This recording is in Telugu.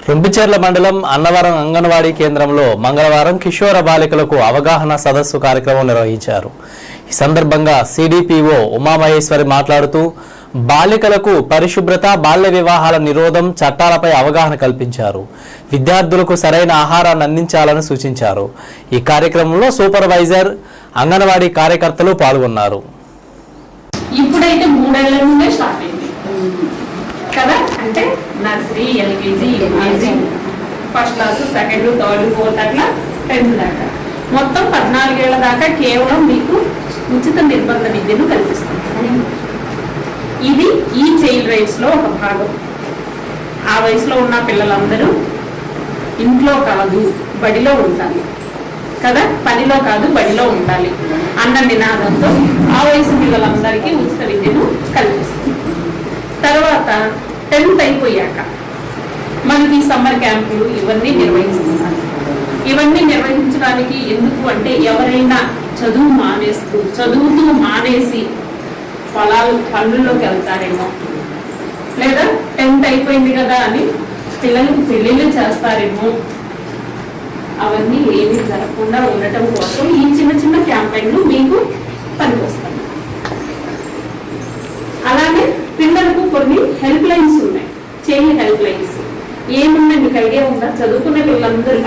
రుంపిచెర్ల మండలం అన్నవరం అంగన్వాడీ కేంద్రంలో మంగళవారం కిషోర బాలికలకు అవగాహన సదస్సు కార్యక్రమం నిర్వహించారు. ఈ సందర్భంగా సిడిపిఓ ఉమామహేశ్వరి మాట్లాడుతూ బాలికలకు పరిశుభ్రత, బాల్య వివాహాల నిరోధం చట్టాలపై అవగాహన కల్పించారు. విద్యార్థులకు సరైన ఆహారాన్ని అందించాలని సూచించారు. ఈ కార్యక్రమంలో సూపర్వైజర్, అంగన్వాడీ కార్యకర్తలు పాల్గొన్నారు. ఇప్పుడైతే 3 ఏళ్ల నుండే స్టార్ట్ అయింది కదా, అంటే nursery, LKG, UKG, first class, second, third, fourth అట్లా 10th దాకా మొత్తం 14 ఏళ్ల దాకా కేవలం మీకు ఉచిత నిర్బంధ విద్యను కల్పిస్తుంది. ఇది ఈ చైల్డ్ రైట్స్ లో ఒక భాగం. ఆ వయసులో ఉన్న పిల్లలందరూ ఇంట్లో కాదు బడిలో ఉండాలి కదా, పనిలో కాదు బడిలో ఉండాలి అన్న నినాదంతో ఆ వయసు పిల్లలందరికీ ఉచిత విద్యను కల్పిస్తుంది. తర్వాత 10th అయిపోయాక మనకి సమ్మర్ క్యాంపులు ఇవన్నీ నిర్వహిస్తున్నారు. ఇవన్నీ నిర్వహించడానికి ఎందుకు అంటే ఎవరైనా చదువుతూ మానేసి పనుల్లోకి వెళ్తారేమో, లేదా 10th అయిపోయింది కదా అని పిల్లలకు పెళ్లిళ్ళు చేస్తారేమో, అవన్నీ ఏమీ జరగకుండా ఉండటం కోసం ఈ చిన్న చిన్న క్యాంపెయిన్లు మీకు పనికొస్తాయి. అలానే పిల్లలకు కొన్ని హెల్ప్ లైన్స్ ఉన్నాయి, చైల్డ్ హెల్ప్ లైన్స్. ఏమున్నాయి మీకు ఐడియా ఉందా? చదువుకునే పిల్లలందరూ